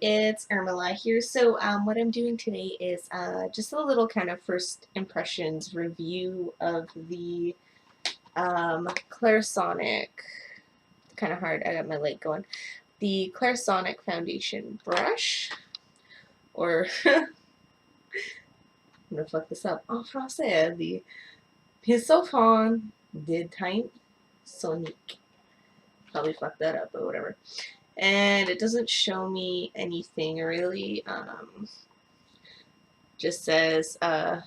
it's Irmela here. So what I'm doing today is just a little kind of first impressions review of the Clairsonic, kind of hard, I got my leg going, the Clairsonic Foundation Brush, or I'm going to fuck this up, en français, the Pinceau de Teint Sonique. Probably fucked that up, but whatever. And it doesn't show me anything really. Just says it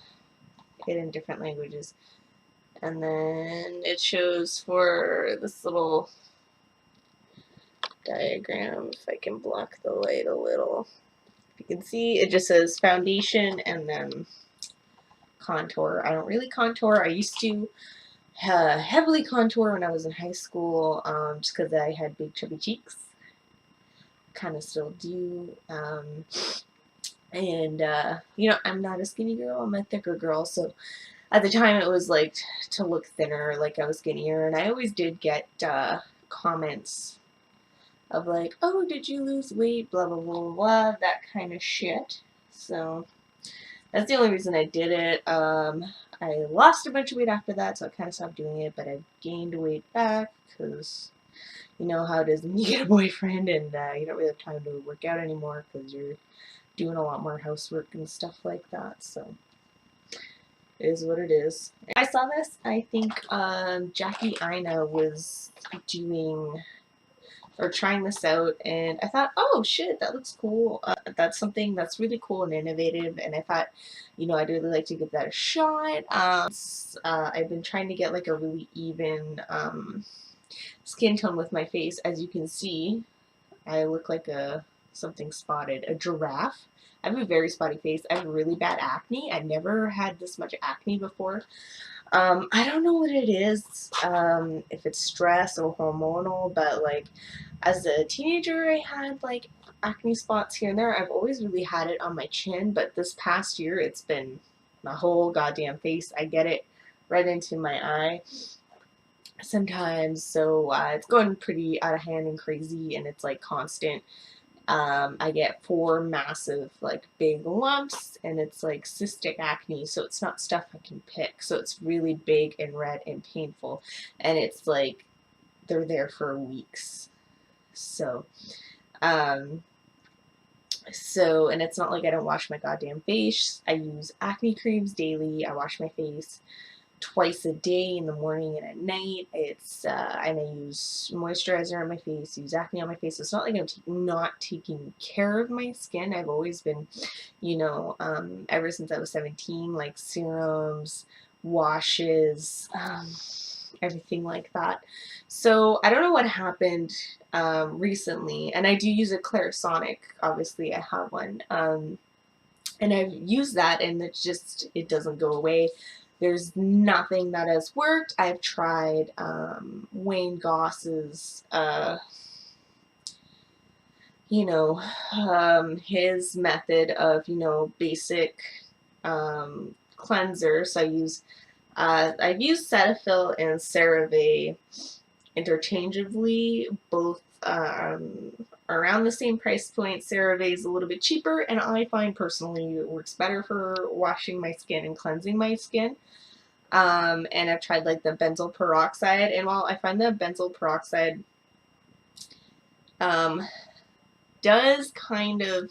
in different languages, and then it shows for this little diagram, if I can block the light a little, if you can see, it just says foundation and then contour. I don't really contour. I used to heavily contour when I was in high school, just because I had big chubby cheeks. Kind of still do. And you know, I'm not a skinny girl, I'm a thicker girl, so at the time it was like to look thinner, like I was skinnier, and I always did get comments of like, oh, did you lose weight, blah blah blah blah, that kind of shit. So that's the only reason I did it. I lost a bunch of weight after that, so I kind of stopped doing it, but I gained weight back because you know how it is when you get a boyfriend and you don't really have time to work out anymore because you're doing a lot more housework and stuff like that, so it is what it is. I saw this, I think Jackie Ina was doing or trying this out, and I thought, oh shit, that looks cool. That's something that's really cool and innovative, and I thought, you know, I'd really like to give that a shot. I've been trying to get like a really even skin tone with my face. As you can see, I look like something spotted, a giraffe. I have a very spotty face. I have really bad acne. I've never had this much acne before. I don't know what it is, if it's stress or hormonal, but like as a teenager I had like acne spots here and there. I've always really had it on my chin, but this past year it's been my whole goddamn face. I get it right into my eye sometimes, so it's going pretty out of hand and crazy, and it's like constant. I get 4 massive, like, big lumps, and it's like cystic acne, so it's not stuff I can pick. So it's really big and red and painful, and it's like they're there for weeks. So, and it's not like I don't wash my goddamn face. I use acne creams daily. I wash my face twice a day, in the morning and at night. It's and I use moisturizer on my face, use acne on my face. It's not like I'm not taking care of my skin. I've always been, you know, ever since I was 17, like serums, washes, everything like that. So I don't know what happened recently, and I do use a Clairsonic. Obviously I have one, and I've used that, and it doesn't go away. There's nothing that has worked. I've tried Wayne Goss's, you know, his method of, you know, basic cleanser. So I've used Cetaphil and CeraVe interchangeably, both around the same price point. CeraVe is a little bit cheaper, and I find personally it works better for washing my skin and cleansing my skin. And I've tried like the benzoyl peroxide, and while I find the benzoyl peroxide does kind of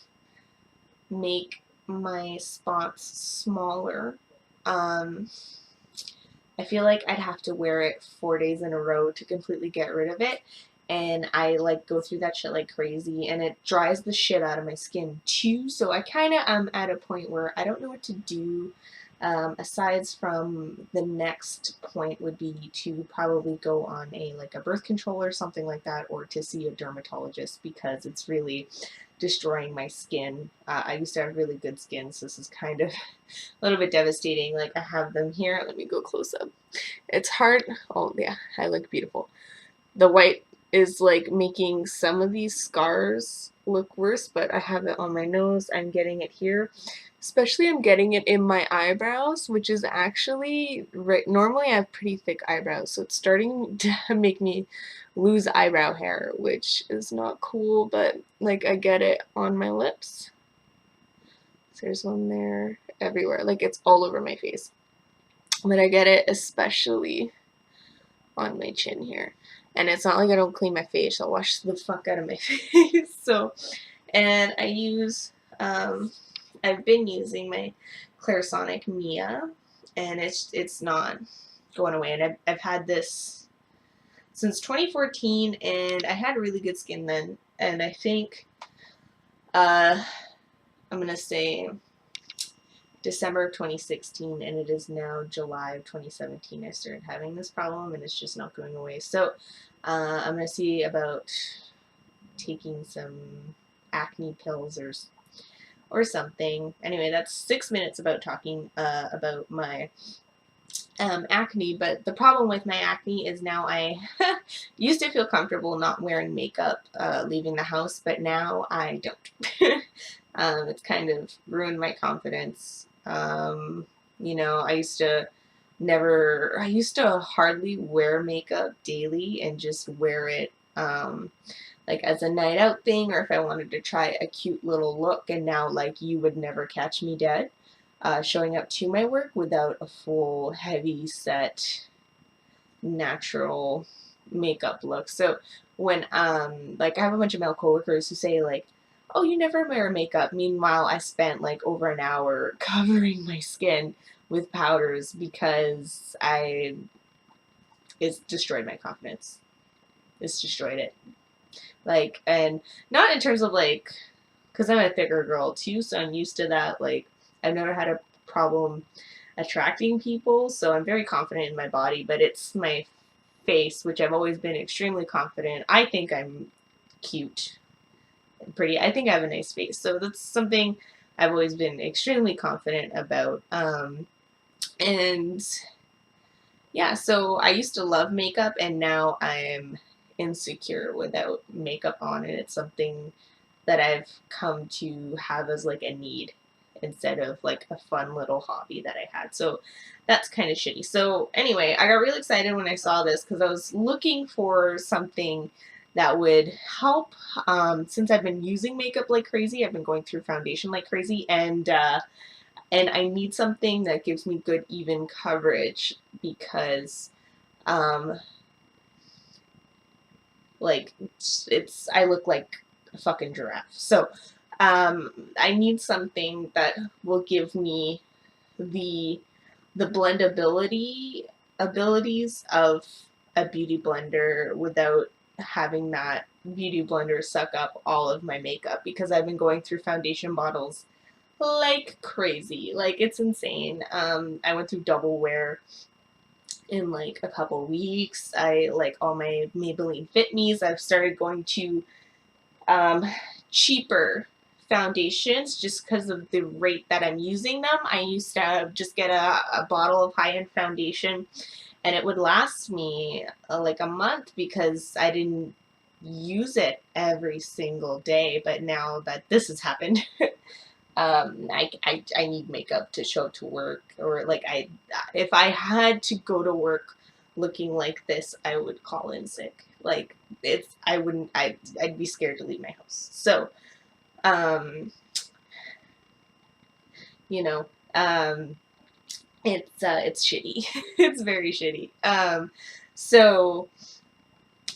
make my spots smaller, I feel like I'd have to wear it 4 days in a row to completely get rid of it, and I like go through that shit like crazy, and it dries the shit out of my skin too. So I kind of am at a point where I don't know what to do. Aside from the next point would be to probably go on a birth control or something like that, or to see a dermatologist, because it's really destroying my skin. I used to have really good skin, so this is kind of a little bit devastating. Like, I have them here. Let me go close up. It's hard. Oh yeah, I look beautiful. The white is like making some of these scars look worse, but I have it on my nose. I'm getting it here. Especially I'm getting it in my eyebrows, which is actually, normally I have pretty thick eyebrows, so it's starting to make me lose eyebrow hair, which is not cool, but like I get it on my lips. So there's one there, everywhere, like it's all over my face. But I get it especially on my chin here. And it's not like I don't clean my face, I'll wash the fuck out of my face. So, and I use, I've been using my Clairsonic Mia, and it's not going away. And I've had this since 2014, and I had really good skin then. And I think, I'm going to say December of 2016, and it is now July of 2017. I started having this problem, and it's just not going away. So I'm going to see about taking some acne pills or something. Anyway, that's 6 minutes about talking about my acne. But the problem with my acne is now I used to feel comfortable not wearing makeup leaving the house, but now I don't. It's kind of ruined my confidence. You know, I used to hardly wear makeup daily and just wear it like as a night out thing, or if I wanted to try a cute little look. And now, like, you would never catch me dead showing up to my work without a full heavy set natural makeup look. So when like I have a bunch of male coworkers who say like, oh, you never wear makeup. Meanwhile, I spent like over an hour covering my skin with powders because it's destroyed my confidence. It's destroyed it. Like, and not in terms of like, because I'm a thicker girl too, so I'm used to that. Like, I've never had a problem attracting people, so I'm very confident in my body, but it's my face, which I've always been extremely confident. I think I'm cute and pretty. I think I have a nice face, so that's something I've always been extremely confident about. And yeah, so I used to love makeup, and now I'm insecure without makeup on, and it's something that I've come to have as like a need instead of like a fun little hobby that I had. So that's kind of shitty. So anyway, I got really excited when I saw this because I was looking for something that would help. Since I've been using makeup like crazy, I've been going through foundation like crazy, and I need something that gives me good even coverage because like I look like a fucking giraffe. So I need something that will give me the blendability abilities of a beauty blender without having that beauty blender suck up all of my makeup, because I've been going through foundation bottles like crazy. Like, it's insane. I went through double wear in like a couple weeks. I like all my Maybelline Fit Me's. I've started going to cheaper foundations just because of the rate that I'm using them. I used to just get a bottle of high-end foundation and it would last me like a month because I didn't use it every single day. But now that this has happened, I need makeup to show up to work, or like if I had to go to work looking like this, I would call in sick. Like, I'd be scared to leave my house. So, you know, it's shitty. It's very shitty. So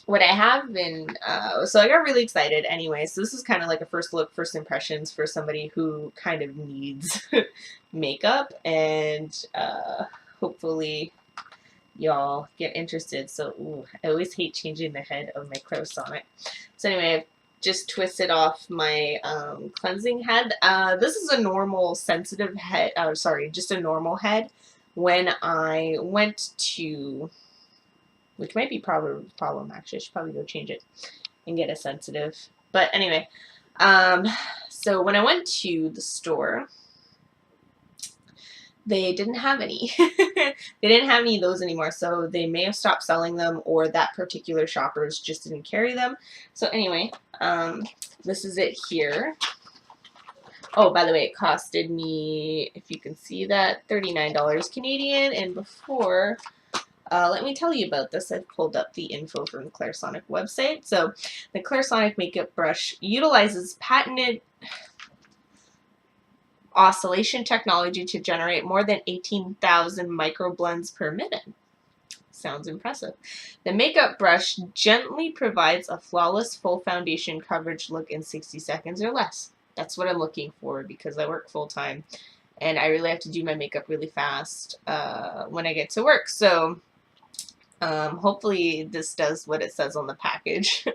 what I have been, so I got really excited anyway. So this is kind of like a first look, first impressions for somebody who kind of needs makeup, and hopefully y'all get interested. So, ooh, I always hate changing the head of my Clairsonic. So anyway, I've just twisted off my cleansing head. This is a normal sensitive head, just a normal head. When I went to, which might be probably a problem actually, I should probably go change it and get a sensitive. But anyway, so when I went to the store, they didn't have any. They didn't have any of those anymore, so they may have stopped selling them, or that particular shoppers just didn't carry them. So anyway, this is it here. Oh, by the way, it costed me, if you can see that, $39 Canadian. And before, let me tell you about this. I've pulled up the info from the Clairsonic website. So the Clairsonic makeup brush utilizes patented oscillation technology to generate more than 18,000 microblends per minute. Sounds impressive. The makeup brush gently provides a flawless full foundation coverage look in 60 seconds or less. That's what I'm looking for because I work full-time and I really have to do my makeup really fast when I get to work. So hopefully this does what it says on the package.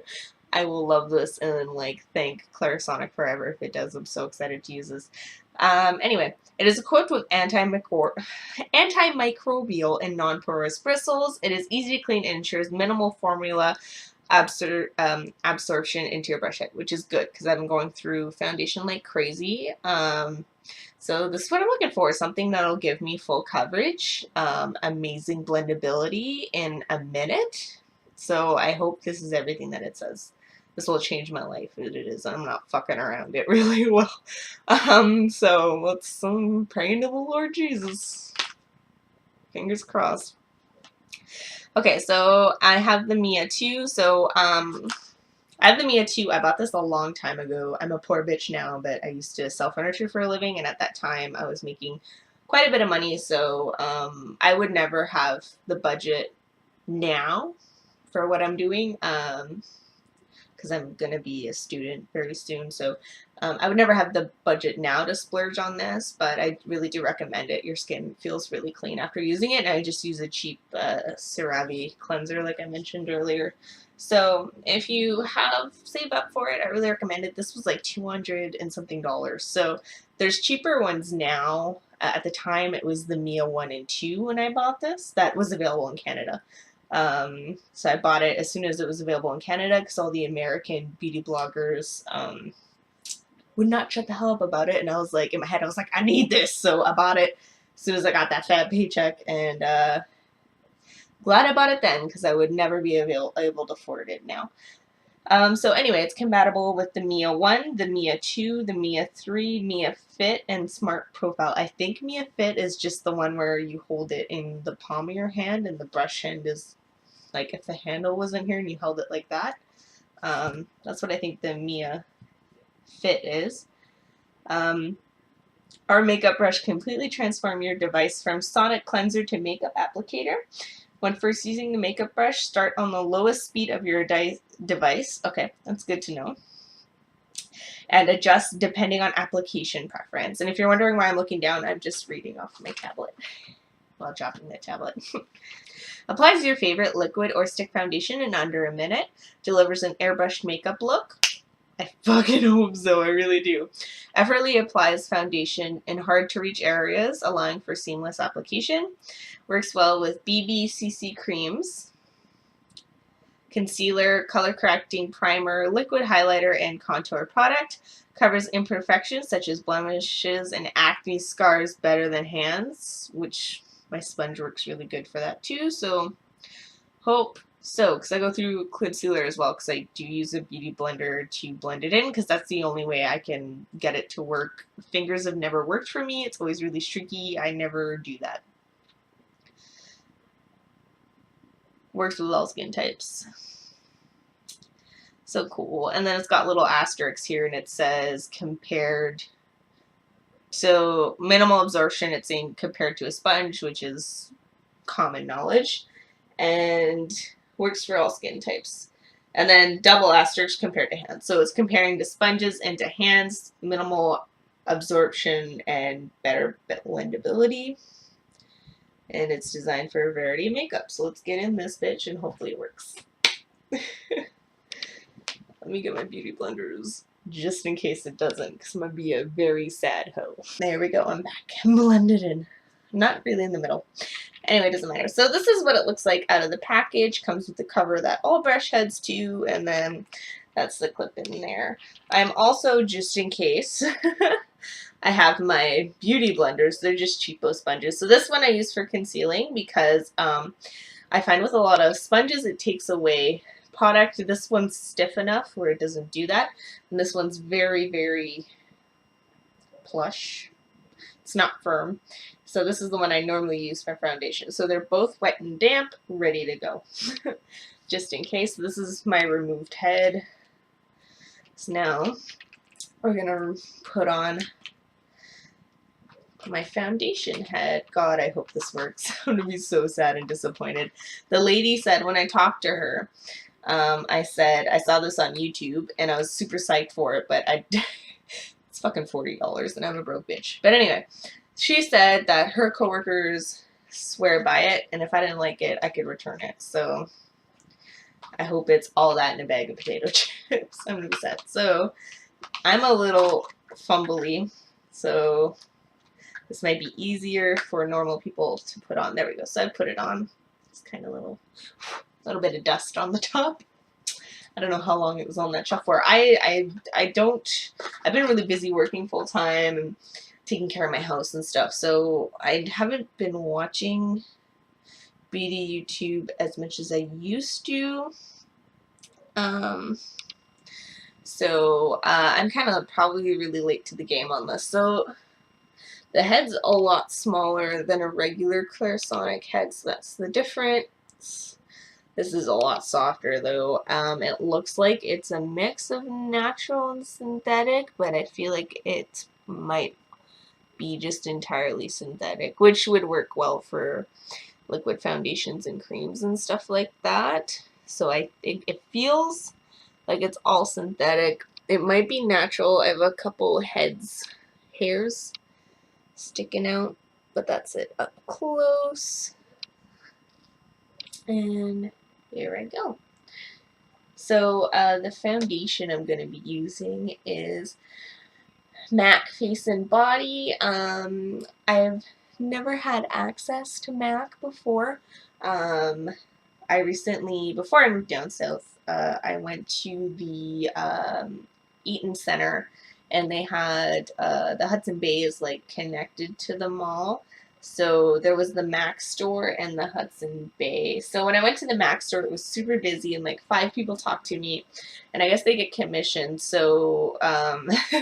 I will love this and like thank Clairsonic forever if it does. I'm so excited to use this. Anyway, it is equipped with antimicrobial and non-porous bristles. It is easy to clean and ensures minimal formula absorption into your brush head, which is good because I've been going through foundation like crazy. So this is what I'm looking for, something that'll give me full coverage, amazing blendability in a minute. So I hope this is everything that it says. This will change my life. It is. I'm not fucking around. It really will. So let's pray to the Lord Jesus. Fingers crossed. Okay, so I have the Mia 2. So I have the Mia 2. I bought this a long time ago. I'm a poor bitch now, but I used to sell furniture for a living, and at that time I was making quite a bit of money, so I would never have the budget now for what I'm doing, because I'm going to be a student very soon, so I would never have the budget now to splurge on this, but I really do recommend it. Your skin feels really clean after using it, and I just use a cheap CeraVe cleanser like I mentioned earlier. So if you have saved up for it, I really recommend it. This was like $200 and something. So there's cheaper ones now. At the time, it was the Mia 1 and 2 when I bought this. That was available in Canada. So I bought it as soon as it was available in Canada because all the American beauty bloggers would not shut the hell up about it. And I was like, in my head, I was like, I need this. So I bought it as soon as I got that fat paycheck. And glad I bought it then because I would never be able to afford it now. So anyway, it's compatible with the Mia 1, the Mia 2, the Mia 3, Mia Fit, and Smart Profile. I think Mia Fit is just the one where you hold it in the palm of your hand and the brush hand is like if the handle was in here and you held it like that. That's what I think the Mia Fit is. Our makeup brush completely transforms your device from sonic cleanser to makeup applicator. When first using the makeup brush, start on the lowest speed of your device. Okay, that's good to know. And adjust depending on application preference. And if you're wondering why I'm looking down, I'm just reading off my tablet while dropping the tablet. Applies your favorite liquid or stick foundation in under a minute. Delivers an airbrushed makeup look. I fucking hope so, I really do. Effortlessly applies foundation in hard-to-reach areas, allowing for seamless application. Works well with BB CC creams, concealer, color-correcting primer, liquid highlighter, and contour product. Covers imperfections such as blemishes and acne scars better than hands, which my sponge works really good for that too, so hope so, because I go through concealer as well, because I do use a beauty blender to blend it in, because that's the only way I can get it to work. Fingers have never worked for me. It's always really streaky. I never do that. Works with all skin types. So cool. And then it's got little asterisks here, and it says compared. So minimal absorption, it's saying compared to a sponge, which is common knowledge. And works for all skin types. And then double asterisk compared to hands. So it's comparing the sponges into hands, minimal absorption, and better blendability. And it's designed for a variety of makeup. So let's get in this bitch and hopefully it works. Let me get my beauty blenders just in case it doesn't, because I'm going to be a very sad hoe. There we go, I'm back. Blended in. Not really in the middle. Anyway, it doesn't matter. So this is what it looks like out of the package. Comes with the cover that all brush heads do, and then that's the clip in there. I'm also, just in case, I have my beauty blenders. They're just cheapo sponges. So this one I use for concealing because I find with a lot of sponges it takes away product. This one's stiff enough where it doesn't do that. And this one's very, very plush. It's not firm. So this is the one I normally use for foundation. So they're both wet and damp, ready to go. Just in case. This is my removed head. So now we're going to put on my foundation head. God, I hope this works. I'm going to be so sad and disappointed. The lady said when I talked to her, I said, I saw this on YouTube and I was super psyched for it, but it's fucking $40 and I'm a broke bitch. But anyway, she said that her coworkers swear by it, and if I didn't like it, I could return it. So I hope it's all that in a bag of potato chips. I'm gonna be sad. So I'm a little fumbly, so this might be easier for normal people to put on. There we go. So I put it on. It's kind of little bit of dust on the top. I don't know how long it was on that shelf for. I've been really busy working full time and taking care of my house and stuff, so I haven't been watching beauty YouTube as much as I used to. So I'm kind of probably really late to the game on this. So the head's a lot smaller than a regular Clairsonic head, so that's the difference. This is a lot softer though. It looks like it's a mix of natural and synthetic, but I feel like it might be just entirely synthetic, which would work well for liquid foundations and creams and stuff like that. So I think it feels like it's all synthetic. It might be natural. I have a couple hairs sticking out, but that's it up close. And here I go. So the foundation I'm going to be using is MAC Face and Body. I've never had access to MAC before. I recently, before I moved down south, I went to the Eaton Center, and they had the Hudson Bay is like connected to the mall. So there was the MAC store and the Hudson Bay. So when I went to the MAC store, it was super busy and like 5 people talked to me, and I guess they get commission. So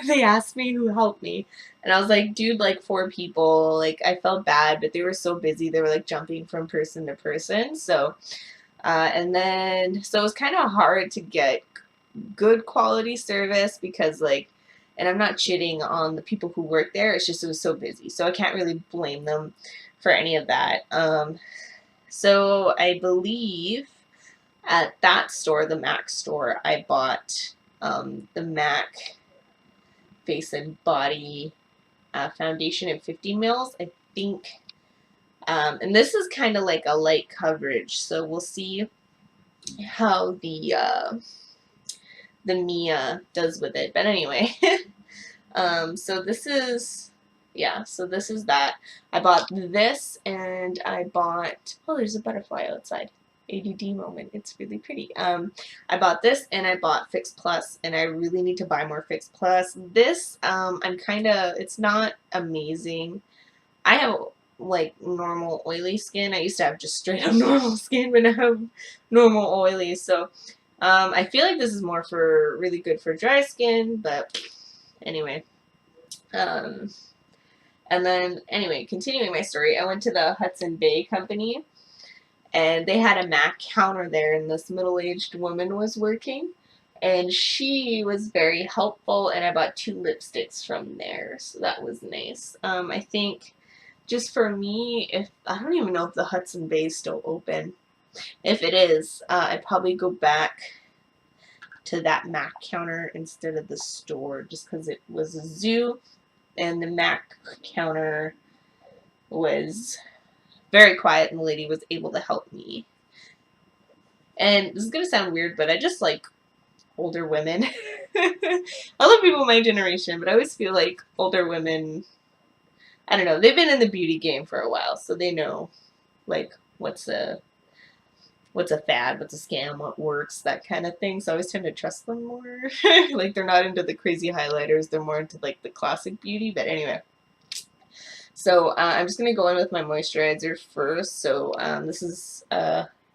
they asked me who helped me, and I was like, dude, like 4 people. Like I felt bad, but they were so busy. They were like jumping from person to person. So and then so it was kind of hard to get good quality service because like, and I'm not shitting on the people who work there, it's just it was so busy. So I can't really blame them for any of that. So I believe at that store, the MAC store, I bought the MAC Face and Body foundation in 50 mils, I think. And this is kind of like a light coverage, so we'll see how the Mia does with it. But anyway, so this is, yeah, so this is that. I bought this, and I bought, oh, there's a butterfly outside. ADD moment. It's really pretty. I bought this, and I bought Fix Plus, and I really need to buy more Fix Plus. This, I'm kind of, it's not amazing. I have like normal oily skin. I used to have just straight up normal skin, but now I have normal oily. So I feel like this is more for really good for dry skin, but anyway. And then anyway, continuing my story, I went to the Hudson Bay company, and they had a MAC counter there, and this middle-aged woman was working, and she was very helpful, and I bought 2 lipsticks from there, so that was nice. I think just for me, if I don't even know if the Hudson Bay is still open. If it is, I'd probably go back to that MAC counter instead of the store, just because it was a zoo, and the MAC counter was very quiet, and the lady was able to help me. And this is gonna sound weird, but I just like older women. I love people my generation, but I always feel like older women, I don't know, they've been in the beauty game for a while, so they know like what's what's a fad, what's a scam, what works, that kind of thing. So I always tend to trust them more. Like, they're not into the crazy highlighters, they're more into like the classic beauty. But anyway, so I'm just gonna go in with my moisturizer first. So this is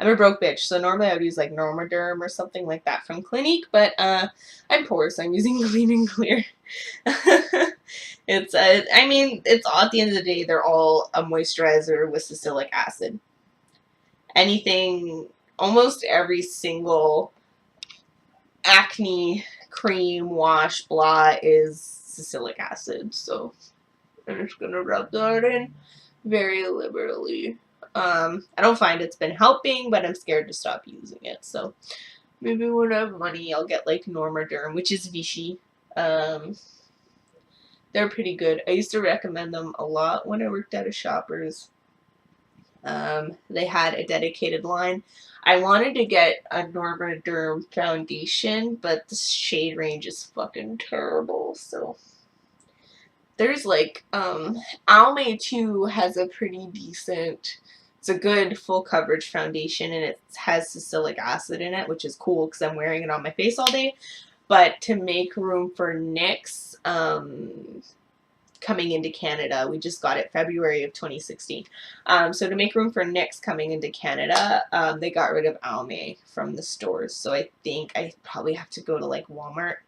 I'm a broke bitch, so normally I would use like Normaderm or something like that from Clinique, but I'm poor, so I'm using Clean and Clear. It's I mean, it's all, at the end of the day, they're all a moisturizer with salicylic acid. Anything, almost every single acne cream, wash, blah is salicylic acid. So I'm just gonna rub that in very liberally. I don't find it's been helping, but I'm scared to stop using it. So maybe when I have money, I'll get like Normaderm, which is Vichy. They're pretty good. I used to recommend them a lot when I worked at a Shoppers. They had a dedicated line. I wanted to get a Normaderm foundation, but the shade range is fucking terrible. So there's like Almay too has a pretty decent. It's a good full coverage foundation, and it has salicylic acid in it, which is cool because I'm wearing it on my face all day. But to make room for NYX, coming into Canada, we just got it February of 2016. So to make room for NYX coming into Canada, they got rid of Almay from the stores. So I think I probably have to go to like Walmart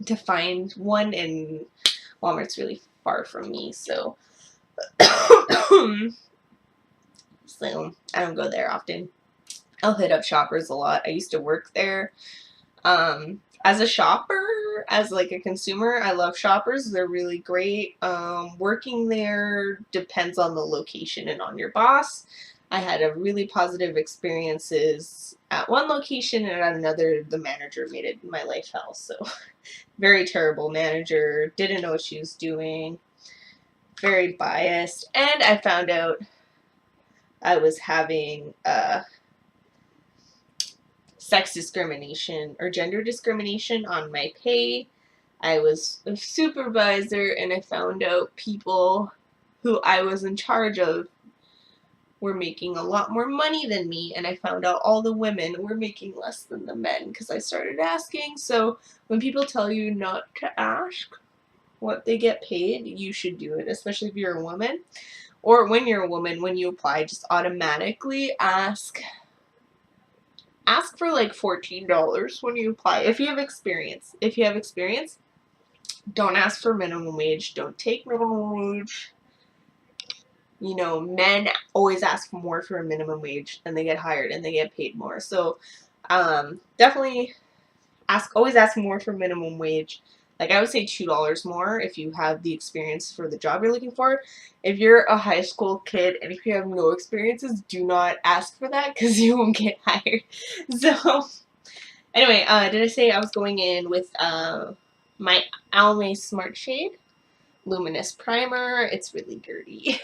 to find one, and Walmart's really far from me, so so I don't go there often. I'll hit up Shoppers a lot. I used to work there. As a shopper, as like a consumer, I love Shoppers. They're really great. Working there depends on the location and on your boss. I had a really positive experiences at one location, and at another, the manager made it my life hell. So very terrible manager, didn't know what she was doing, very biased, and I found out I was having sex discrimination or gender discrimination on my pay. I was a supervisor, and I found out people who I was in charge of were making a lot more money than me, and I found out all the women were making less than the men because I started asking. So when people tell you not to ask what they get paid, you should do it, especially if you're a woman. Or when you're a woman, when you apply, just automatically ask for like $14 when you apply. If you have experience. If you have experience, don't ask for minimum wage. Don't take minimum wage. You know, men always ask more for a minimum wage, and they get hired and they get paid more. So definitely always ask more for minimum wage. Like, I would say $2 more if you have the experience for the job you're looking for. If you're a high school kid and if you have no experiences, do not ask for that because you won't get hired. So anyway, did I say I was going in with my Almay Smart Shade Luminous Primer? It's really dirty.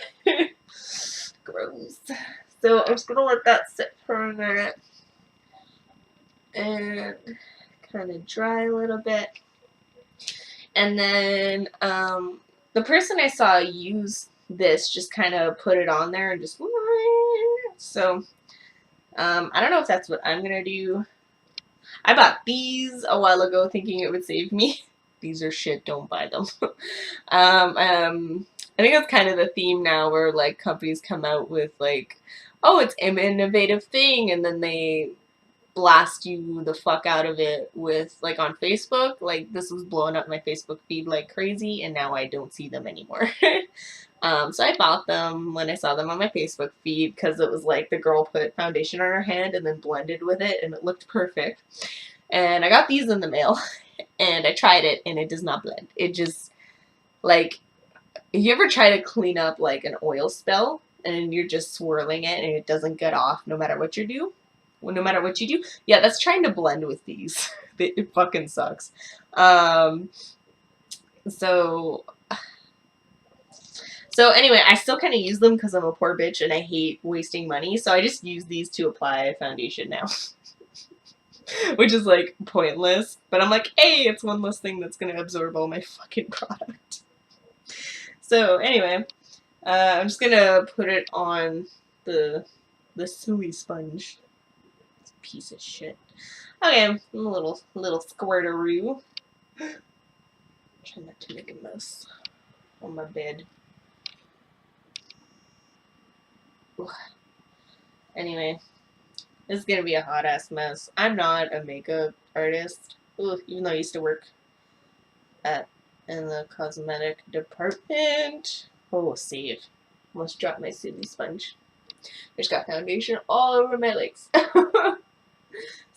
Gross. So I'm just going to let that sit for a minute and kind of dry a little bit. And then the person I saw use this just kind of put it on there and just, so I don't know if that's what I'm going to do. I bought these a while ago thinking it would save me. These are shit, don't buy them. I think that's kind of the theme now where like companies come out with like, oh, it's an innovative thing, and then they blast you the fuck out of it with like on Facebook. Like, this was blowing up my Facebook feed like crazy, and now I don't see them anymore. So I bought them when I saw them on my Facebook feed because it was like the girl put foundation on her hand and then blended with it, and it looked perfect. And I got these in the mail, and I tried it, and it does not blend. It just, like, if you ever try to clean up like an oil spill and you're just swirling it and it doesn't get off no matter what you do, yeah, that's trying to blend with these. It fucking sucks. So anyway, I still kind of use them because I'm a poor bitch and I hate wasting money, so I just use these to apply foundation now. Which is like pointless, but I'm like, hey, it's one less thing that's gonna absorb all my fucking product. So anyway, I'm just gonna put it on the suey sponge. piece of shit. Okay, I'm a little squirteroo. Try not to make a mess on my bed. Ugh. Anyway, this is gonna be a hot ass mess. I'm not a makeup artist. Ugh, even though I used to work in the cosmetic department. Oh, save. Almost dropped my Suzy sponge. I just got foundation all over my legs.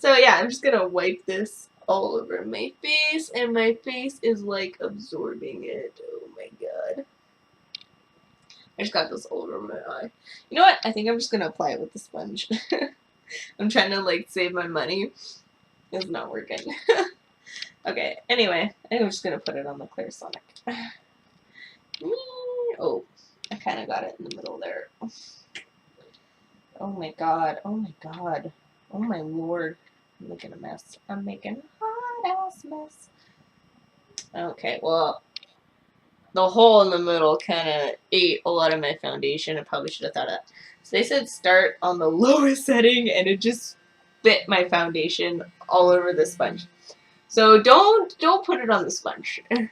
So yeah, I'm just gonna wipe this all over my face, and my face is like absorbing it. Oh my god. I just got this all over my eye. You know what? I think I'm just gonna apply it with the sponge. I'm trying to like save my money. It's not working. Okay, anyway, I think I'm just gonna put it on the Clairsonic. Oh, I kind of got it in the middle there. Oh my god, oh my god, oh my lord. I'm making a mess. I'm making a hot ass mess. Okay, well, the hole in the middle kind of ate a lot of my foundation. I probably should have thought of that. So they said start on the lowest setting, and it just bit my foundation all over the sponge. So don't put it on the sponge. And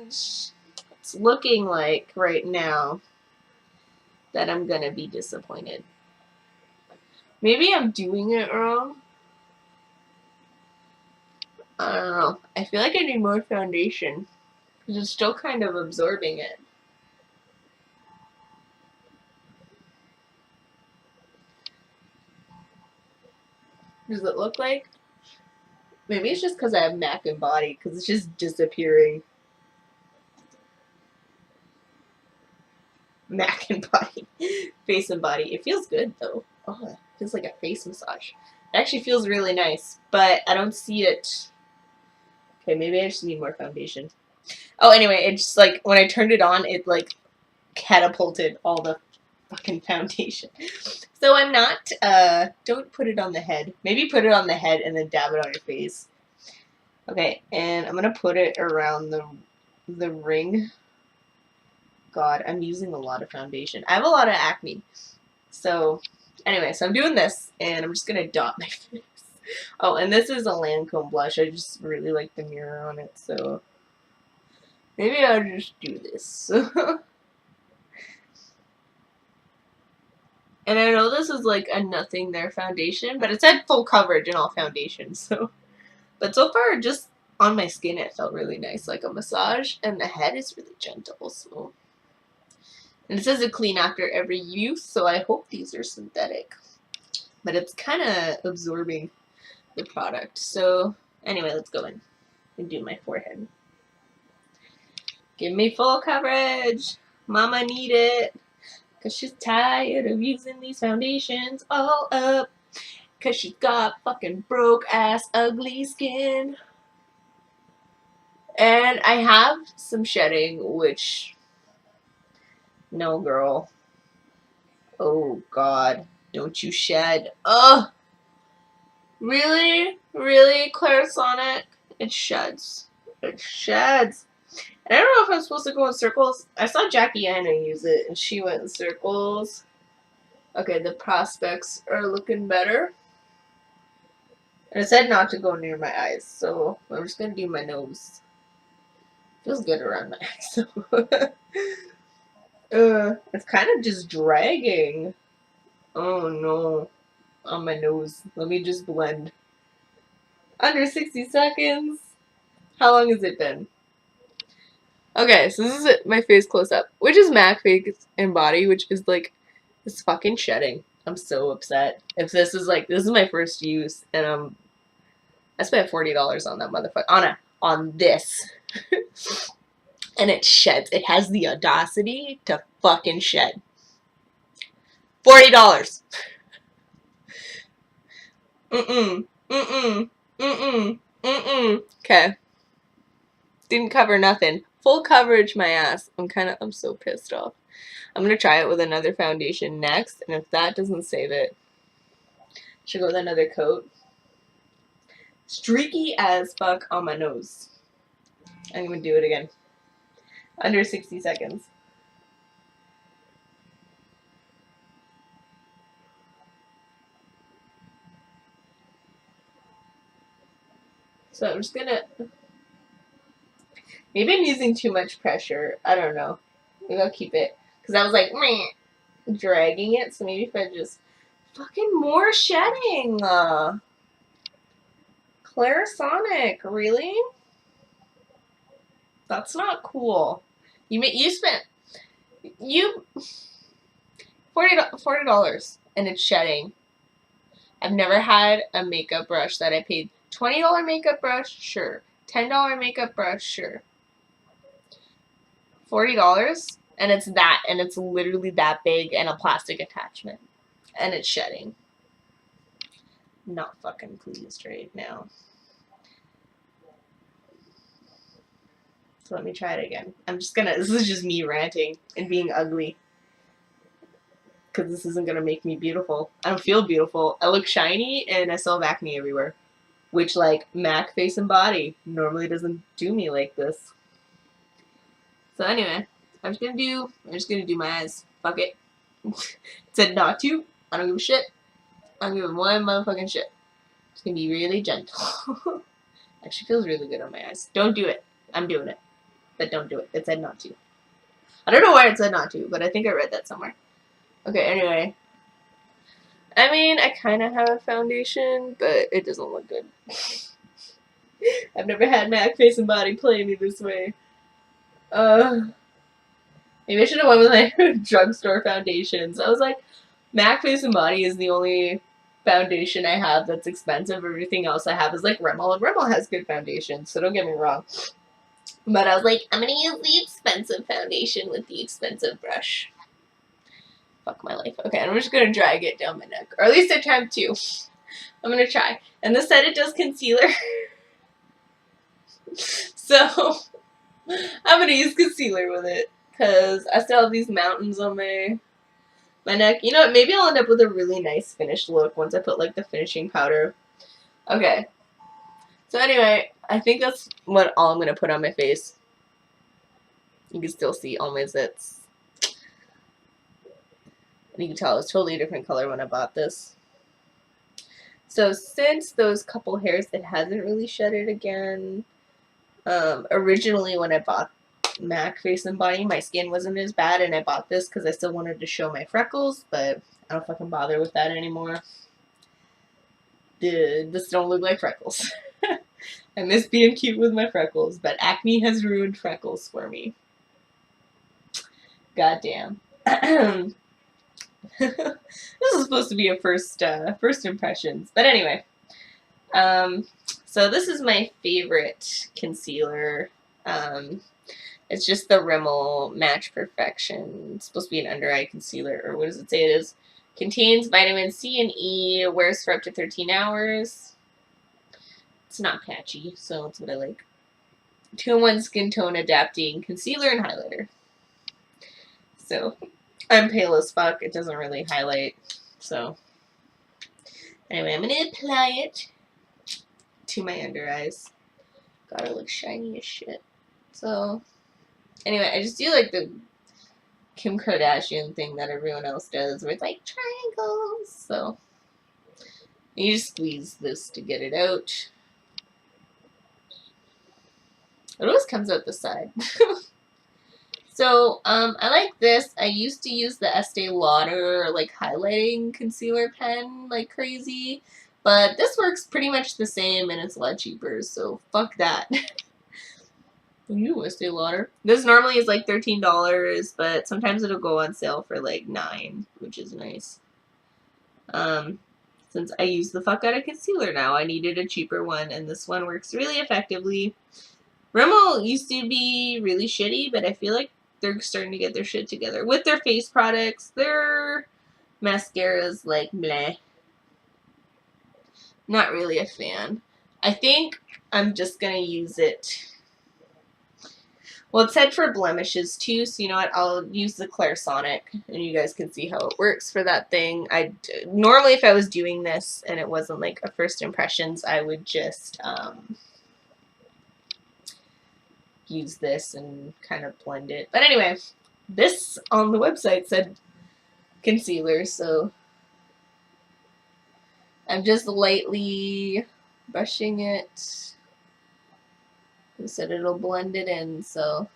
it's looking like right now that I'm gonna be disappointed. Maybe I'm doing it wrong. I don't know. I feel like I need more foundation because it's still kind of absorbing it. Does it look like? Maybe it's just because I have MAC and body because it's just disappearing. MAC and body. Face and body. It feels good though. Oh, it feels like a face massage. It actually feels really nice, but I don't see it. Okay, maybe I just need more foundation. Oh, anyway, it's just like when I turned it on, it like catapulted all the fucking foundation. So I'm not, don't put it on the head. Maybe put it on the head and then dab it on your face. Okay, and I'm gonna put it around the ring. God, I'm using a lot of foundation. I have a lot of acne. So, anyway, so I'm doing this, and I'm just gonna dot my face. Oh, and this is a Lancome blush. I just really like the mirror on it, so maybe I'll just do this. And I know this is like a nothing there foundation, but it said full coverage in all foundations, so. But so far, just on my skin, it felt really nice, like a massage, and the head is really gentle, so. And it says to clean after every use, so I hope these are synthetic. But it's kind of absorbing the product. So anyway, let's go in and do my forehead. Give me full coverage. Mama need it. Because she's tired of using these foundations all up. Because she's got fucking broke ass ugly skin. And I have some shedding, which... No, girl. Oh, God. Don't you shed. Ugh! Really? Really, Clairsonic? It sheds. It sheds. And I don't know if I'm supposed to go in circles. I saw Jackie Anna use it, and she went in circles. Okay, the prospects are looking better. And it said not to go near my eyes, so I'm just going to do my nose. Feels good around my eyes, so... it's kind of just dragging. Oh, no. On my nose. Let me just blend. Under 60 seconds. How long has it been? Okay, so this is it, my face close up, which is MAC face and body, which is like this fucking shedding. I'm so upset. If this is like, this is my first use, and I spent $40 on that motherfucker, on this, and it sheds. It has the audacity to fucking shed. $40. Okay. Didn't cover nothing. Full coverage, my ass. I'm so pissed off. I'm gonna try it with another foundation next, and if that doesn't save it, should go with another coat. Streaky as fuck on my nose. I'm gonna do it again. Under 60 seconds. So I'm just gonna, maybe I'm using too much pressure. I don't know. Maybe I'll keep it. Because I was like, meh, dragging it. So maybe if I just, fucking more shedding. Clairsonic, really? That's not cool. You spent, you, $40 and it's shedding. I've never had a makeup brush that I paid $20 makeup brush, sure. $10 makeup brush, sure. $40 and it's that, and it's literally that big and a plastic attachment. And it's shedding. Not fucking pleased right now. So let me try it again. I'm just gonna, this is just me ranting and being ugly. Because this isn't gonna make me beautiful. I don't feel beautiful. I look shiny and I still have acne everywhere. Which, like, MAC face and body normally doesn't do me like this. So anyway, I'm just gonna do my eyes. Fuck it. Said not to. I don't give a shit. I don't give one motherfucking shit. It's gonna be really gentle. Actually feels really good on my eyes. Don't do it. I'm doing it. But don't do it. It said not to. I don't know why it said not to, but I think I read that somewhere. Okay, anyway. I mean, I kind of have a foundation, but it doesn't look good. I've never had MAC face and body play me this way. Maybe I should have went with my drugstore foundations. I was like, MAC face and body is the only foundation I have that's expensive. Everything else I have is like Rimmel, and Rimmel has good foundations, so don't get me wrong. But I was like, I'm gonna use the expensive foundation with the expensive brush. Fuck my life. Okay, I'm just gonna drag it down my neck. Or at least attempt to. I'm gonna try. And this said it does concealer. So, I'm gonna use concealer with it. Because I still have these mountains on my neck. You know what? Maybe I'll end up with a really nice finished look once I put, like, the finishing powder. Okay. So anyway, I think that's all I'm gonna put on my face. You can still see all my zits. And you can tell it's totally a different color when I bought this. So since those couple hairs, it hasn't really shedded again. Originally when I bought MAC face and body, my skin wasn't as bad, and I bought this because I still wanted to show my freckles, but I don't fucking bother with that anymore. This don't look like freckles. I miss being cute with my freckles, but acne has ruined freckles for me. Goddamn. This is supposed to be a first impressions, but anyway. So this is my favorite concealer. It's just the Rimmel Match Perfection. It's supposed to be an under eye concealer, or what does it say it is? Contains vitamin C and E, wears for up to 13 hours. It's not patchy, so that's what I like. 2-in-1 skin tone adapting concealer and highlighter. So, I'm pale as fuck. It doesn't really highlight. So, anyway, I'm going to apply it to my under eyes. God, it looks shiny as shit. So, anyway, I just do like the Kim Kardashian thing that everyone else does, where it's like triangles. So, you just squeeze this to get it out. It always comes out the side. So, I like this. I used to use the Estee Lauder, like, highlighting concealer pen like crazy. But this works pretty much the same, and it's a lot cheaper, so fuck that. Ooh, Estee Lauder. This normally is like $13, but sometimes it'll go on sale for like $9, which is nice. Since I use the fuck out of concealer now, I needed a cheaper one, and this one works really effectively. Rimmel used to be really shitty, but I feel like they're starting to get their shit together. With their face products, their mascara's like bleh. Not really a fan. I think I'm just gonna use it. Well, it said for blemishes too, so you know what? I'll use the Clairsonic, and you guys can see how it works for that thing. Normally, if I was doing this and it wasn't like a first impressions, I would just use this and kind of blend it. But anyway, this on the website said concealer, so I'm just lightly brushing it They said it'll blend it in, so.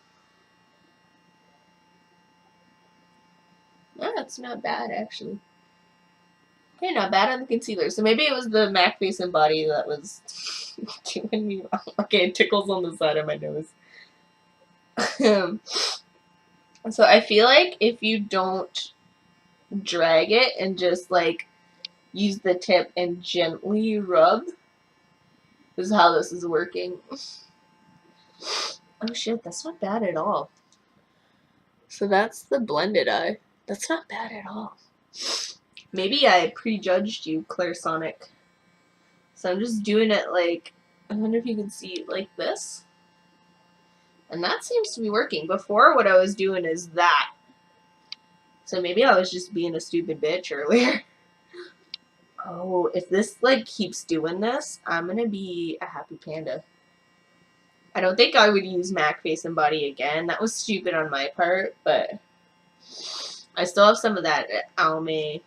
Oh, that's not bad, actually. Okay, not bad on the concealer. So maybe it was the MAC Face and Body that was doing me wrong. Okay, it tickles on the side of my nose. So I feel like if you don't drag it and just like use the tip and gently rub, this is how this is working. Oh shit, that's not bad at all. So that's the blended eye. That's not bad at all. Maybe I prejudged you, Clairsonic. So I'm just doing it like, I wonder if you can see it like this. And that seems to be working. Before, what I was doing is that. So maybe I was just being a stupid bitch earlier. Oh, if this like keeps doing this, I'm gonna be a happy panda. I don't think I would use MAC Face and Body again. That was stupid on my part, but I still have some of that Almay,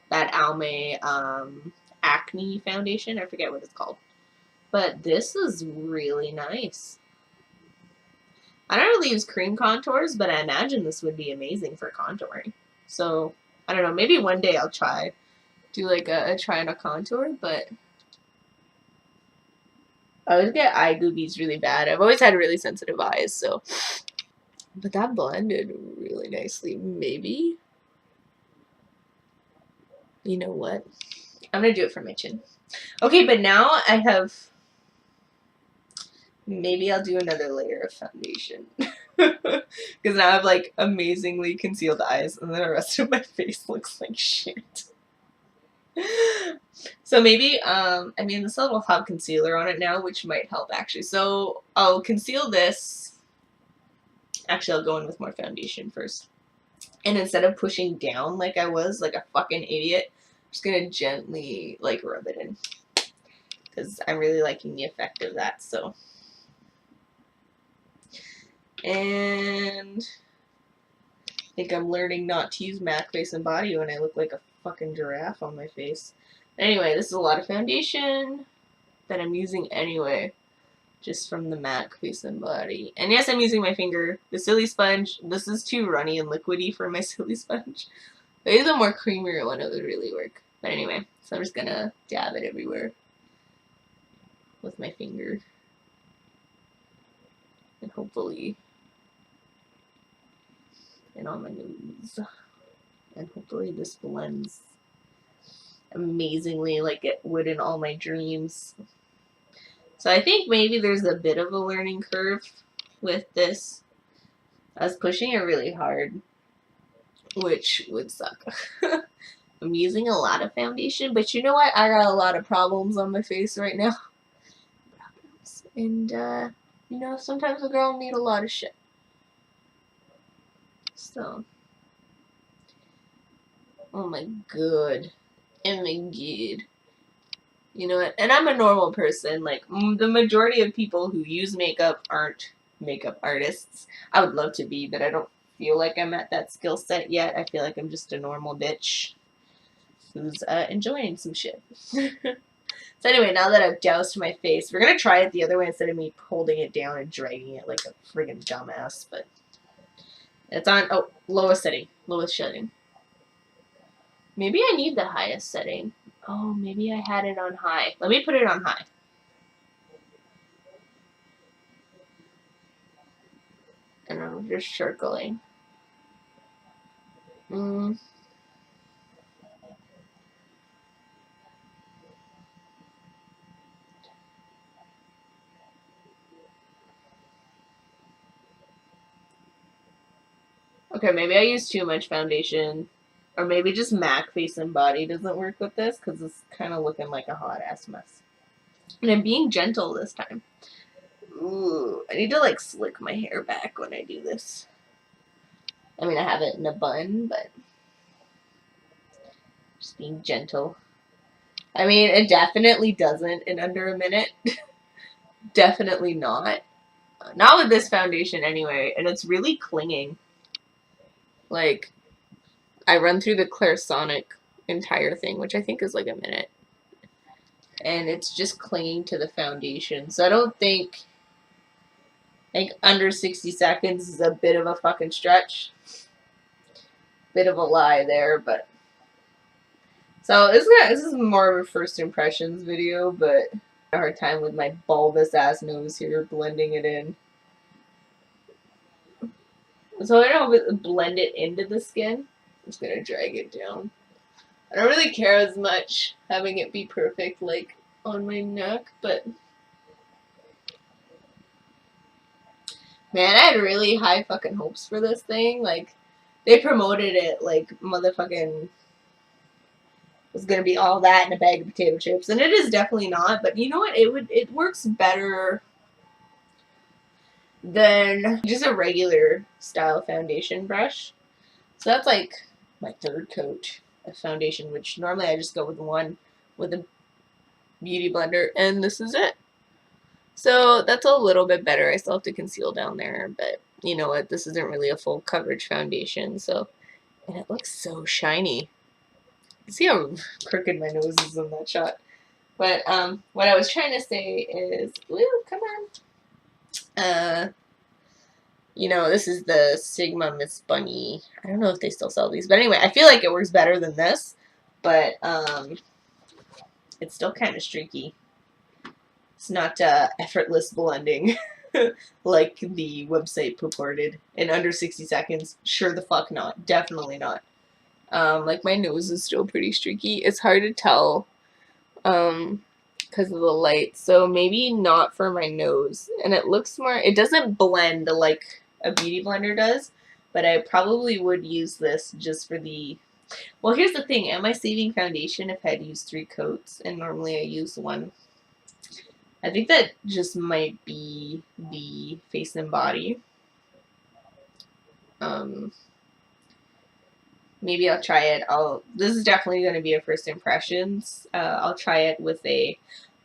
that Almay, acne foundation. I forget what it's called. But this is really nice. I don't really use cream contours, but I imagine this would be amazing for contouring. So, I don't know, maybe one day I'll do like a try on a contour, but I always get eye goobies really bad. I've always had really sensitive eyes, so. But that blended really nicely. Maybe? You know what? I'm gonna do it for my chin. Okay, but now I have. Maybe I'll do another layer of foundation. Because now I have like amazingly concealed eyes, and then the rest of my face looks like shit. So maybe, I mean, this will have concealer on it now, which might help actually. So I'll conceal this. Actually, I'll go in with more foundation first. And instead of pushing down like I was, like a fucking idiot, I'm just gonna gently like rub it in. Because I'm really liking the effect of that, so. And I think I'm learning not to use MAC Face and Body when I look like a fucking giraffe on my face. Anyway, this is a lot of foundation that I'm using anyway, just from the MAC Face and Body. And yes, I'm using my finger. The Silly Sponge, this is too runny and liquidy for my Silly Sponge. If I use a more creamier one, it would really work. But anyway, so I'm just gonna dab it everywhere with my finger. And hopefully, and on my nose. And hopefully this blends amazingly like it would in all my dreams. So I think maybe there's a bit of a learning curve with this. I was pushing it really hard, which would suck. I'm using a lot of foundation, but you know what? I got a lot of problems on my face right now. And, you know, sometimes a girl need a lot of shit. So. Oh my god. Oh my god. You know what? And I'm a normal person. Like, the majority of people who use makeup aren't makeup artists. I would love to be, but I don't feel like I'm at that skill set yet. I feel like I'm just a normal bitch who's enjoying some shit. So anyway, now that I've doused my face, we're going to try it the other way instead of me holding it down and dragging it like a friggin' dumbass. But it's on, oh, lowest setting. Lowest setting. Maybe I need the highest setting. Oh, maybe I had it on high. Let me put it on high. And I'm just circling. Okay, maybe I use too much foundation. Or maybe just MAC Face and Body doesn't work with this because it's kind of looking like a hot ass mess. And I'm being gentle this time. Ooh, I need to like slick my hair back when I do this. I mean, I have it in a bun, but just being gentle. I mean, it definitely doesn't in under a minute. Definitely not. Not with this foundation anyway, and it's really clinging. Like, I run through the Clairsonic entire thing, which I think is like a minute. and it's just clinging to the foundation. So I don't think, like, under 60 seconds is a bit of a fucking stretch. Bit of a lie there, but. So this is more of a first impressions video, but I have a hard time with my bulbous ass nose here blending it in. So I don't know, blend it into the skin. I'm just gonna drag it down. I don't really care as much having it be perfect like on my neck, but man, I had really high fucking hopes for this thing. Like, they promoted it like motherfucking was gonna be all that in a bag of potato chips, and it is definitely not. But you know what? It works better than just a regular style foundation brush. So that's like my third coat of foundation, which normally I just go with one with a beauty blender, and this is it. So that's a little bit better. I still have to conceal down there, but you know what? This isn't really a full coverage foundation, so, and it looks so shiny. You see how crooked my nose is in that shot. But what I was trying to say is, woo, come on. You know, this is the Sigma Miss Bunny. I don't know if they still sell these, but anyway, I feel like it works better than this, but it's still kind of streaky. It's not effortless blending like the website purported in under 60 seconds. Sure the fuck not. Definitely not. Like, my nose is still pretty streaky. It's hard to tell because of the light, so maybe not for my nose. And it looks more, it doesn't blend like a beauty blender does, but I probably would use this just for the, well, here's the thing, am I saving foundation if I had used 3 coats and normally I use 1? I think that just might be the face and body. Maybe I'll try it. This is definitely going to be a first impressions. I'll try it with a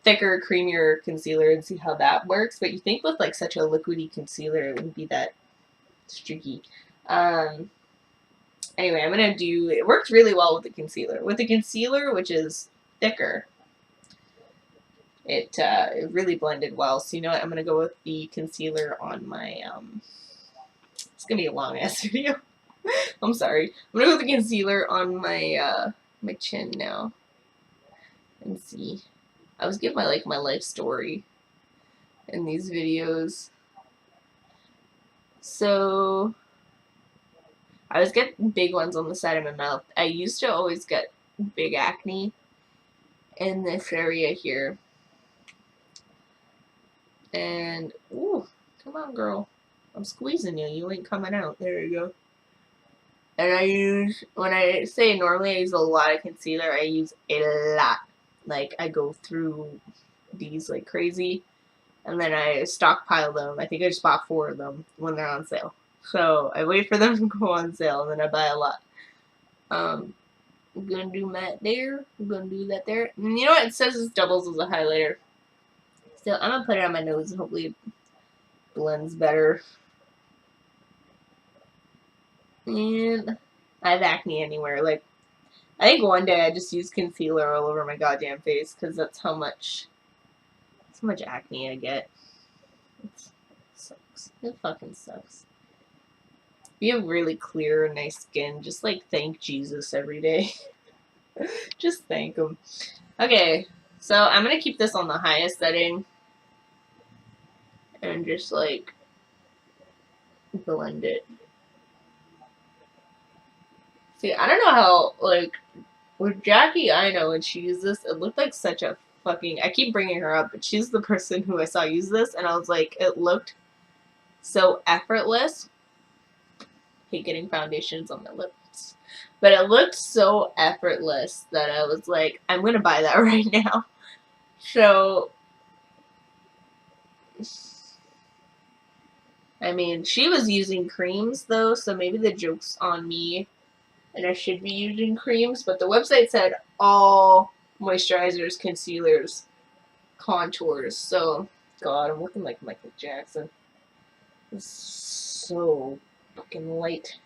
thicker, creamier concealer and see how that works. But you think with like such a liquidy concealer, it wouldn't be that streaky. Anyway, I'm going to do, it worked really well with the concealer. With the concealer, which is thicker, it really blended well. So you know what, I'm going to go with the concealer on my, it's going to be a long ass video. I'm sorry. I'm going to go with the concealer on my, my chin now. And see. I was giving my life story in these videos. So, I was getting big ones on the side of my mouth. I used to always get big acne in this area here. And, ooh, come on, girl. I'm squeezing you. You ain't coming out. There you go. And I use, when I say normally I use a lot of concealer, I use a lot. Like, I go through these like crazy. And then I stockpile them. I think I just bought 4 of them when they're on sale. So I wait for them to go on sale, and then I buy a lot. I'm going to do matte there. I'm going to do that there. And you know what? It says this doubles as a highlighter. Still, I'm going to put it on my nose and hopefully it blends better. And I have acne anywhere. Like, I think one day I just used concealer all over my goddamn face because that's how much acne I get. It sucks. It fucking sucks. If you have really clear, nice skin, just like thank Jesus every day. Just thank him. Okay, so I'm gonna keep this on the highest setting and just like blend it. See, I don't know how, like, with Jackie, I know when she used this, it looked like such a fucking, I keep bringing her up, but she's the person who I saw use this, and I was like, it looked so effortless. Hate getting foundations on my lips. But it looked so effortless that I was like, I'm going to buy that right now. So, I mean, she was using creams, though, so maybe the joke's on me, and I should be using creams, but the website said all moisturizers, concealers, contours, so, God, I'm looking like Michael Jackson. It's so fucking light.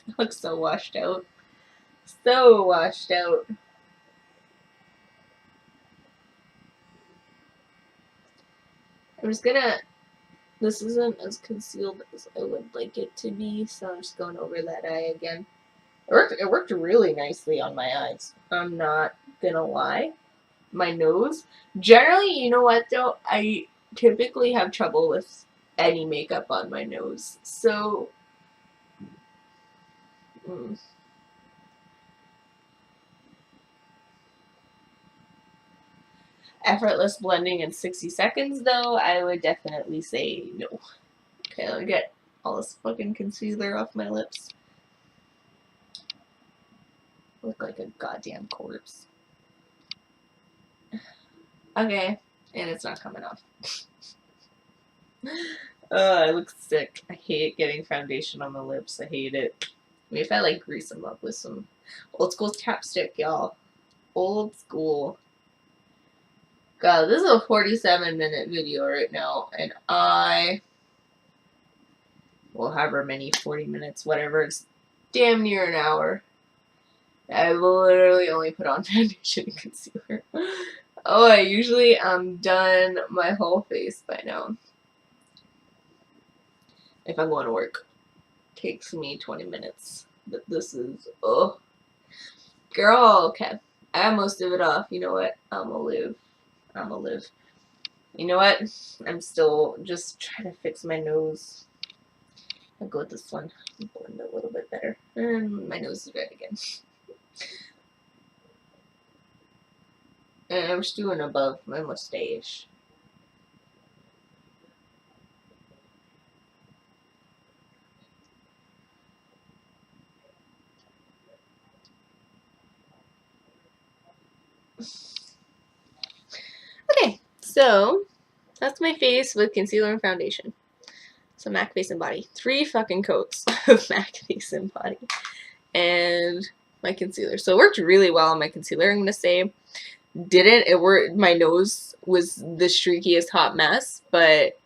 I look so washed out. So washed out. I'm just gonna, this isn't as concealed as I would like it to be, so I'm just going over that eye again. It worked really nicely on my eyes. I'm not gonna lie. My nose. Generally, you know what though? I typically have trouble with any makeup on my nose. So, effortless blending in 60 seconds though, I would definitely say no. Okay, let me get all this fucking concealer off my lips. Look like a goddamn corpse. Okay, and it's not coming off. I look sick. I hate getting foundation on my lips. I hate it. Maybe if I like grease them up with some old school chapstick, y'all. Old school. God, this is a 47-minute video right now, and I will however many 40 minutes, whatever. It's damn near an hour. I literally only put on foundation and concealer. Oh, I usually am done my whole face by now. If I'm going to work. Takes me 20 minutes. But this is, oh. Girl, okay. I got most of it off. You know what? I'ma live. I'ma live. You know what? I'm still just trying to fix my nose. I'll go with this one. Blend it a little bit better. And my nose is red again. And I'm just doing above my mustache. Okay, so that's my face with concealer and foundation. So MAC face and body. 3 fucking coats of MAC face and body. And my concealer. So it worked really well on my concealer, I'm gonna say. My nose was the streakiest hot mess, but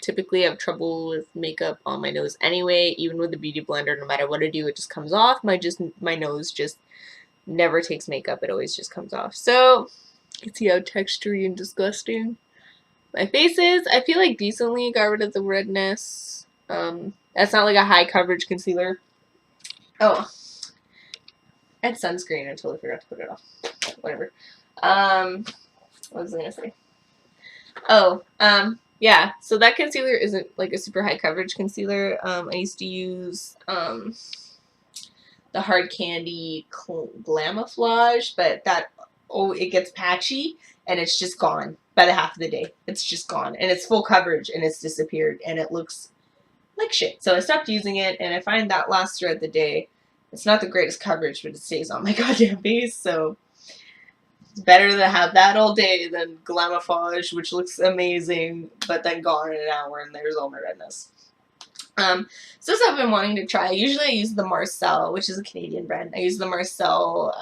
typically I have trouble with makeup on my nose anyway. Even with the beauty blender, no matter what I do, it just comes off. My nose just never takes makeup. It always just comes off. So you can see how textury and disgusting my face is. I feel like decently got rid of the redness. That's not like a high coverage concealer. Oh, I had sunscreen. I totally forgot to put it off. Whatever. What was I gonna say? Oh, yeah. So that concealer isn't like a super high coverage concealer. I used to use the Hard Candy Glamouflage, but it gets patchy and it's just gone by the half of the day. It's just gone, and it's full coverage and it's disappeared, and it looks like shit. So I stopped using it, and I find that lasts throughout the day. It's not the greatest coverage, but it stays on my goddamn face, so it's better to have that all day than Glamouflage, which looks amazing, but then gone in an hour and there's all my redness. So this I've been wanting to try. Usually I use the Marcel, which is a Canadian brand. I use the Marcel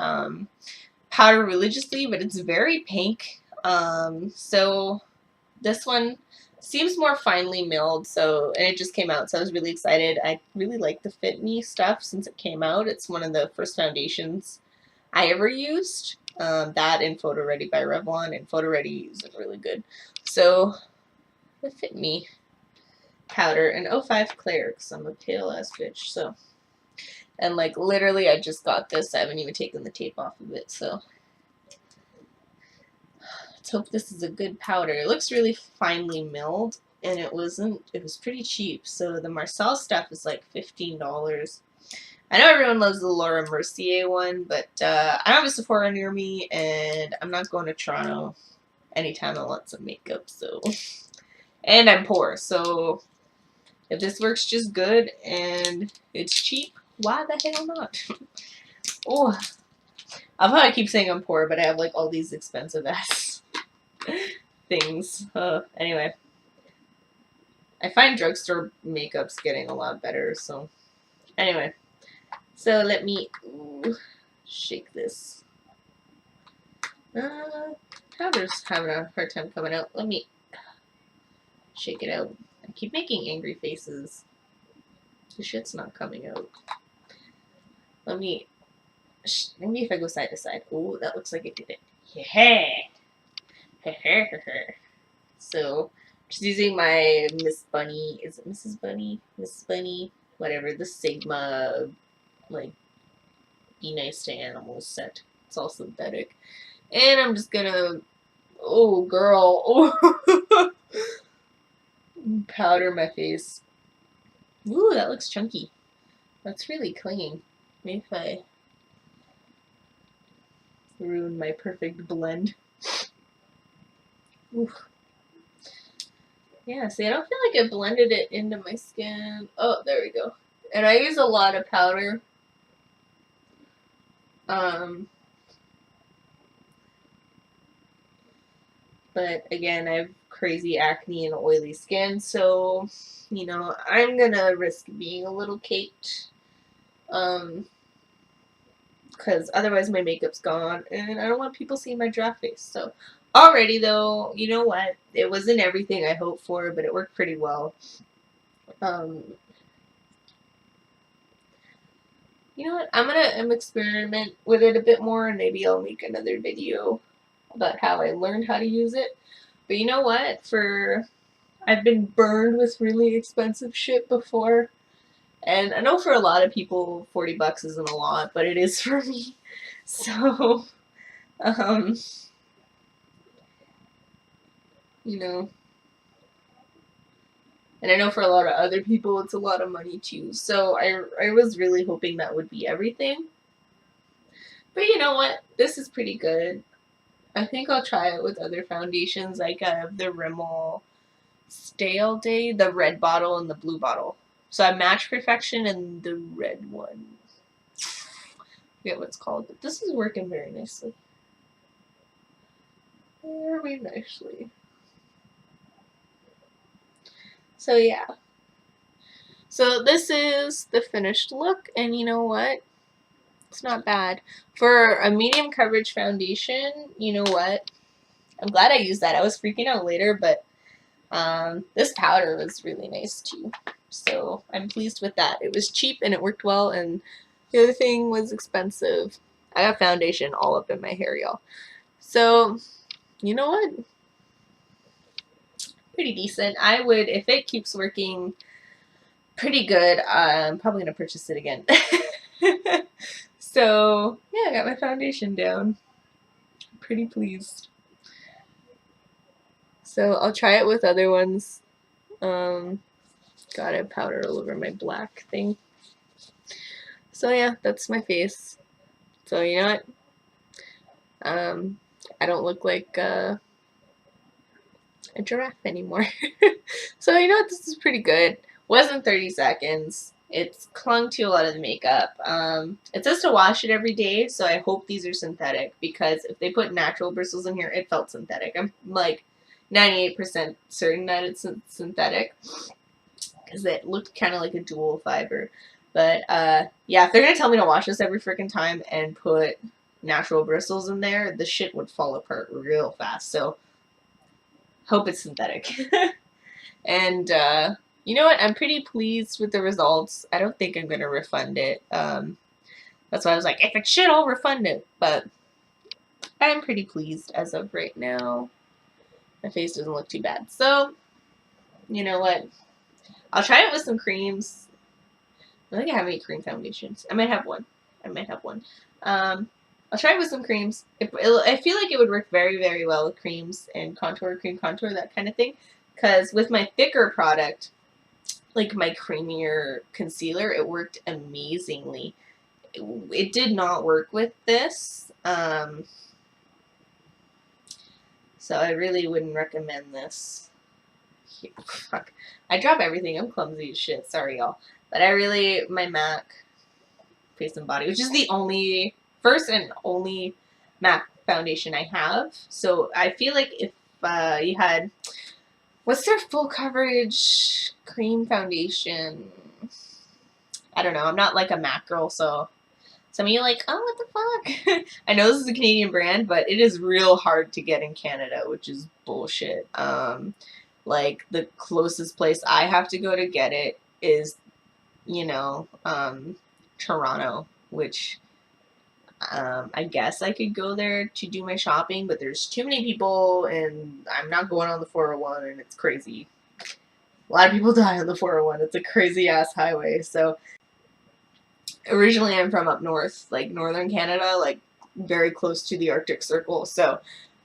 powder religiously, but it's very pink. So this one seems more finely milled, and it just came out, so I was really excited. I really like the Fit Me stuff since it came out. It's one of the first foundations I ever used. That and Photo Ready by Revlon, and Photo Ready is really good. So the Fit Me powder and 05 Claire, because I'm a pale ass bitch. So, and like literally I just got this. I haven't even taken the tape off of it, so let's hope this is a good powder. It looks really finely milled, and it was pretty cheap. So the Marcel stuff is like $15. I know everyone loves the Laura Mercier one, but I don't have a Sephora near me, and I'm not going to Toronto anytime I want some makeup, so. And I'm poor, so if this works just good and it's cheap, why the hell not? Oh, I'll probably keep saying I'm poor, but I have like all these expensive ass things. Anyway, I find drugstore makeup's getting a lot better, so anyway. So let me shake this. Powder's having a hard time coming out. Let me shake it out. I keep making angry faces. The shit's not coming out. Maybe if I go side to side. Oh, that looks like it did it. Yeah. So, just using my Miss Bunny. Is it Mrs. Bunny? Miss Bunny? Whatever. The Sigma, like, Be Nice to Animals set. It's all synthetic. And I'm just gonna. Oh, girl. Oh. Powder my face. Ooh, that looks chunky. That's really clean. Maybe if I ruin my perfect blend. Ooh. Yeah, see, I don't feel like I blended it into my skin. Oh, there we go. And I use a lot of powder. But again, I have crazy acne and oily skin, so, you know, I'm gonna risk being a little caked. Because otherwise my makeup's gone, and I don't want people seeing my draft face. So, alrighty though, you know what? It wasn't everything I hoped for, but it worked pretty well. You know what? I'm gonna experiment with it a bit more, and maybe I'll make another video about how I learned how to use it. But you know what? I've been burned with really expensive shit before, and I know for a lot of people, $40 isn't a lot, but it is for me. So, you know, and I know for a lot of other people, it's a lot of money too. So I was really hoping that would be everything. But you know what? This is pretty good. I think I'll try it with other foundations. Like I have the Rimmel Stay All Day, the red bottle and the blue bottle. So I have Match Perfection and the red one. I forget what it's called, but this is working very nicely. Very nicely. So yeah. So this is the finished look, and you know what? It's not bad. For a medium coverage foundation, you know what? I'm glad I used that. I was freaking out later, but this powder was really nice too. So I'm pleased with that. It was cheap and it worked well, and the other thing was expensive. I got foundation all up in my hair, y'all. So, you know what? Pretty decent. I would, if it keeps working pretty good, I'm probably going to purchase it again. So, yeah, I got my foundation down. Pretty pleased. So I'll try it with other ones. God, I have powder all over my black thing. So yeah, that's my face. So you know what? I don't look like a giraffe anymore. So you know what? This is pretty good. Wasn't 30 seconds. It's clung to a lot of the makeup. It says to wash it every day, so I hope these are synthetic, because if they put natural bristles in here, it felt synthetic. I'm like 98% certain that it's synthetic, because it looked kind of like a dual fiber. But yeah, if they're gonna tell me to wash this every freaking time and put natural bristles in there, the shit would fall apart real fast. So hope it's synthetic. And you know what? I'm pretty pleased with the results. I don't think I'm gonna refund it. That's why I was like, if it's shit, I'll refund it. But I'm pretty pleased as of right now. My face doesn't look too bad. So, you know what? I'll try it with some creams. I don't think I have any cream foundations. I might have one. I'll try it with some creams. I feel like it would work very, very well with creams and cream contour, that kind of thing. Because with my thicker product, like my creamier concealer, it worked amazingly. It did not work with this. So I really wouldn't recommend this. Fuck. I drop everything. I'm clumsy as shit. Sorry, y'all. But my MAC Face and Body, which is the first and only MAC foundation I have. So I feel like if you had, what's their full coverage cream foundation? I don't know. I'm not like a MAC girl, so some of you are like, oh, what the fuck? I know this is a Canadian brand, but it is real hard to get in Canada, which is bullshit. Like, the closest place I have to go to get it is, you know, Toronto. which I guess I could go there to do my shopping, but there's too many people, and I'm not going on the 401, and it's crazy. A lot of people die on the 401. It's a crazy ass highway. So originally I'm from up north, like northern Canada, like very close to the Arctic Circle. So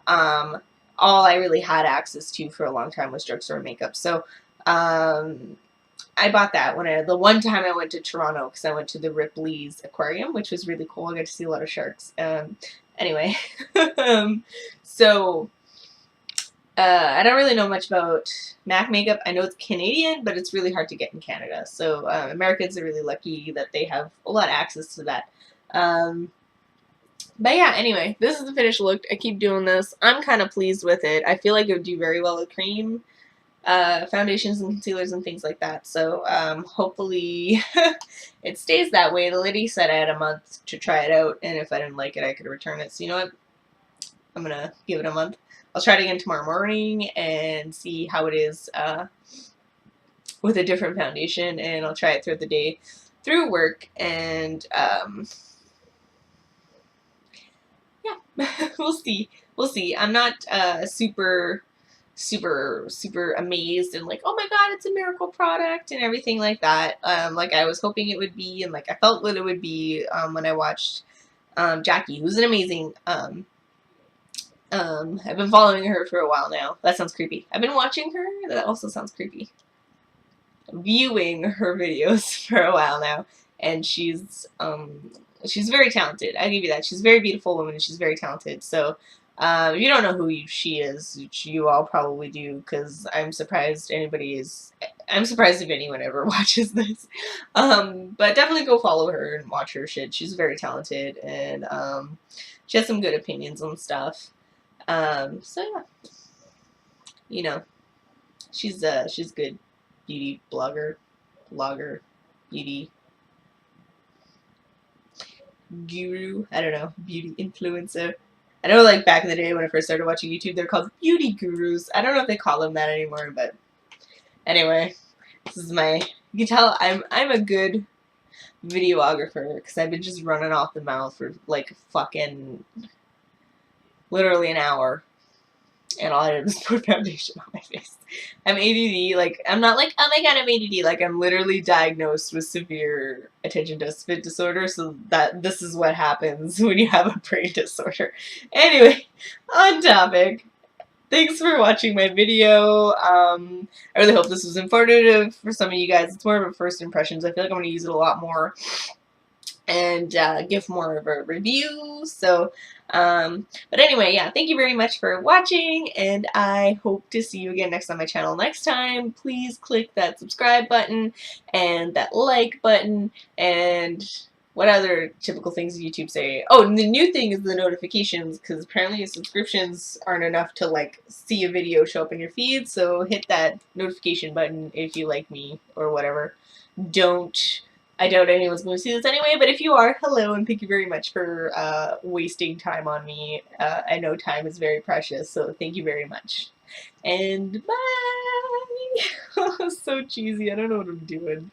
all I really had access to for a long time was drugstore makeup. So I bought that the one time I went to Toronto, because I went to the Ripley's Aquarium, which was really cool. I got to see a lot of sharks. Anyway, so I don't really know much about MAC makeup. I know it's Canadian, but it's really hard to get in Canada. So Americans are really lucky that they have a lot of access to that. But yeah, anyway, this is the finished look. I keep doing this. I'm kind of pleased with it. I feel like it would do very well with cream, foundations and concealers and things like that. So hopefully it stays that way. The lady said I had a month to try it out, and if I didn't like it, I could return it. So you know what? I'm going to give it a month. I'll try it again tomorrow morning and see how it is with a different foundation, and I'll try it throughout the day through work, and yeah, we'll see. We'll see. I'm not super amazed and like, oh my god, it's a miracle product and everything like that. Like I was hoping it would be, and like I felt what it would be when I watched Jackie, who's an amazing I've been following her for a while now. That sounds creepy. I've been watching her. That also sounds creepy. Viewing her videos for a while now, and she's very talented. I give you that. She's a very beautiful woman, and she's very talented. So if you don't know who she is, which you all probably do, because I'm surprised if anyone ever watches this. But definitely go follow her and watch her shit. She's very talented, and she has some good opinions on stuff. So yeah, you know, she's good beauty blogger, beauty guru. I don't know, beauty influencer. I know, like back in the day when I first started watching YouTube, they're called beauty gurus. I don't know if they call them that anymore, but anyway, this is you can tell I'm a good videographer because I've been just running off the mouth for like fucking literally an hour, and all I did was put foundation on my face. I'm ADD, like, I'm not like, oh my god, I'm ADD, like, I'm literally diagnosed with severe attention deficit disorder, so this is what happens when you have a brain disorder. Anyway, on topic. Thanks for watching my video. I really hope this was informative for some of you guys. It's more of a first impressions. I feel like I'm going to use it a lot more and give more of a review. So, but anyway, yeah, thank you very much for watching, and I hope to see you again next on my channel next time. Please click that subscribe button and that like button, and what other typical things YouTube say? Oh, and the new thing is the notifications, because apparently subscriptions aren't enough to like see a video show up in your feed, so hit that notification button if you like me or whatever. I doubt anyone's going to see this anyway, but if you are, hello, and thank you very much for wasting time on me. I know time is very precious, so thank you very much. And bye! So cheesy, I don't know what I'm doing.